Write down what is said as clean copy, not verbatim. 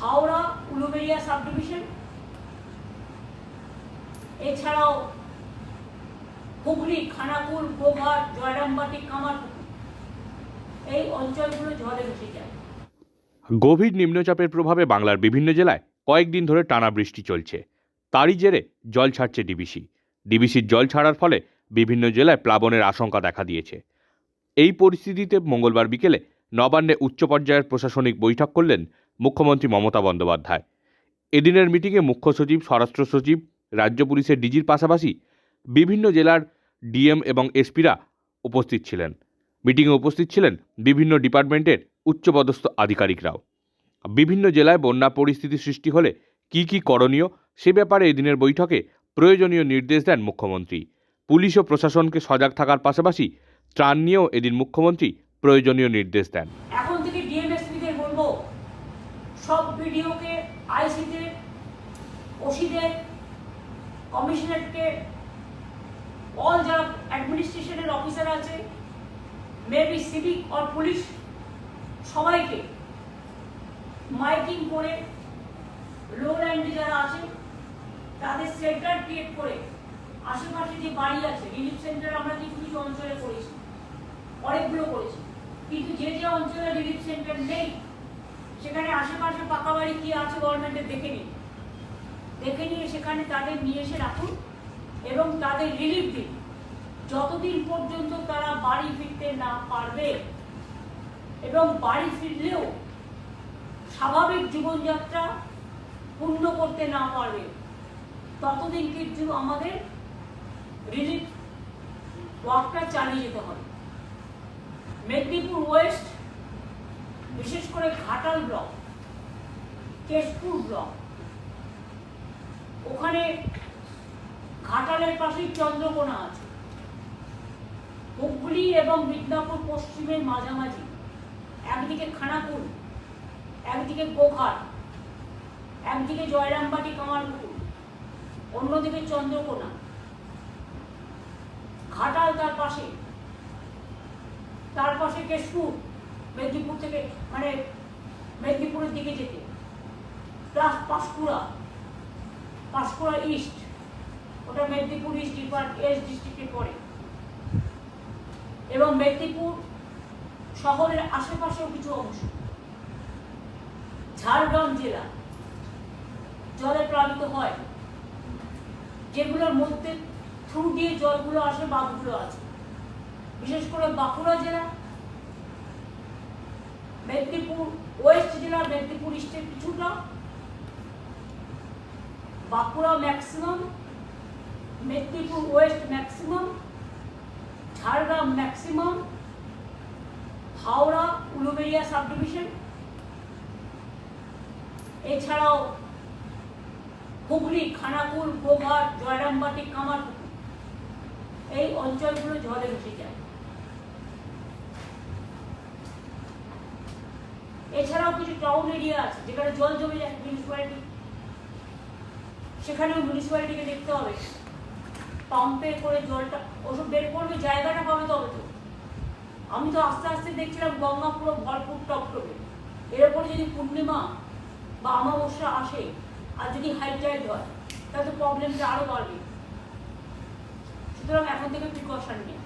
Howrah Uluberia sub division, এছাড়াও হুগলি, খানাকুল, গোঘাট, জয়রামবাটি, কামারপুকুর, এই অঞ্চলগুলো জলে ভেসে যায়। গভীর নিম্নচাপের প্রভাবে বাংলার বিভিন্ন জেলায় কয়েকদিন ধরে টানা বৃষ্টি চলছে। তারই জেরে জল ছাড়ছে ডিবিসির জল ছাড়ার ফলে বিভিন্ন জেলায় প্লাবনের আশঙ্কা দেখা দিয়েছে। এই পরিস্থিতিতে মঙ্গলবার বিকেলে নবান্নে উচ্চ পর্যায়ের প্রশাসনিক বৈঠক করলেন মুখ্যমন্ত্রী মমতা বন্দ্যোপাধ্যায়। এদিনের মিটিংয়ে মুখ্য সচিব, স্বরাষ্ট্র সচিব, রাজ্য পুলিশের ডিজির পাশাপাশি বিভিন্ন জেলার ডিএম এবং এসপিরা উপস্থিত ছিলেন। মিটিংয়ে উপস্থিত ছিলেন বিভিন্ন ডিপার্টমেন্টের উচ্চপদস্থ আধিকারিকরাও। বিভিন্ন জেলায় বন্যা পরিস্থিতি সৃষ্টি হলে কি করণীয় সে ব্যাপারে এদিনের বৈঠকে প্রয়োজনীয় নির্দেশ দেন মুখ্যমন্ত্রী। পুলিশ ও প্রশাসনকে সজাগ থাকার পাশাপাশি ত্রাণ নিয়েও এদিন মুখ্যমন্ত্রী প্রয়োজনীয় নির্দেশ দেন। এখন থেকে ডিএমএসপিদের বলবো, সব ভিডিওকে, আইসিতে, ওসিদের, কমিশনারকে, অল যারা অ্যাডমিনিস্ট্রেশনের অফিসার আছে, মেবি সিভিক আর পুলিশ, সবাইকে মাইকিং করে লো ল্যান্ডে যারা আছে তাদের সেন্টার ক্রিয়েট করে আশেপাশে যে বাড়ি আছে, রিলিফ সেন্টার আমরা কিছু কিছু অঞ্চলে করেছি, অনেকগুলো করেছি, কিন্তু যে যে অঞ্চলে রিলিফ সেন্টার নেই সেখানে আশেপাশে পাকা বাড়ি কি আছে গভর্নমেন্টের দেখে নিয়ে সেখানে তাদের নিয়ে এসে রাখুন এবং তাদের রিলিফ দিন যতদিন পর্যন্ত তারা বাড়ি ফিরতে না পারবে, এবং বাড়ি ফিরলেও স্বাভাবিক জীবনযাত্রা পূর্ণ করতে না পারবে ততদিন কিন্তু আমাদের রিলিফ ওয়ার্কটা চালিয়ে যেতে হবে। মেদিনীপুর ওয়েস্ট, বিশেষ করে ঘাটাল ব্লক, কেশপুর ব্লক, ওখানে ঘাটালের পাশেই চন্দ্রকোনা আছে, হুগলি এবং মিদনাপুর পশ্চিমের মাঝামাঝি, একদিকে খানাকুল, একদিকে গোঘাট, একদিকে জয়রামবাটি, কামারপুকুর, অন্যদিকে চন্দ্রকোনা, ঘাটাল তার পাশে কেশপুর, মেদিনীপুর থেকে মানে মেদিনীপুরের দিকে যেতে, প্লাস পাঁশকুড়া ইস্ট, ওটা মেদিনীপুর ইস্ট ডিস্ট্রিক্টে পড়ে, এবং মেদিনীপুর শহরের আশেপাশেও কিছু অংশ। ঝাড়গ্রাম জেলা জলে প্লাবিত হয়, যেগুলোর মধ্যে থ্রু দিয়ে জলগুলো আসে, বাঁধগুলো আছে, বিশেষ করে বাঁকুড়া জেলা, মেদিনীপুর ওয়েস্ট জেলা, মেদিনীপুর ইস্টের কিছুটা, Bankura maximum, Medinipur West maximum, Jhargram maximum, Howrah Uluberia sub division, এছাড়াও হুগলি, খানাকুল, গোঘাট, জয়রামবাটি, কামারপুকুর, এই অঞ্চলগুলো জলে ভেসে যায়। এছাড়াও কিছু টাউন এরিয়া আছে যেখানে জল জমে যায়, মিউনিসিপ্যালিটি, সেখানেও মিউনিসিপ্যালিটিকে দেখতে হবে পাম্পে করে জলটা ওসব বের করবে, জায়গাটা পাবে তবে তো। আমি তো আস্তে আস্তে দেখছিলাম গঙ্গা পুরো ভরপুর টপটপে, এরপরে যদি পূর্ণিমা বা অমাবস্যা আসে আর যদি হাই টাইড হয় তাহলে তো প্রবলেমটা আরো বাড়বে। সুতরাং এখন থেকে প্রিকশন নিয়ে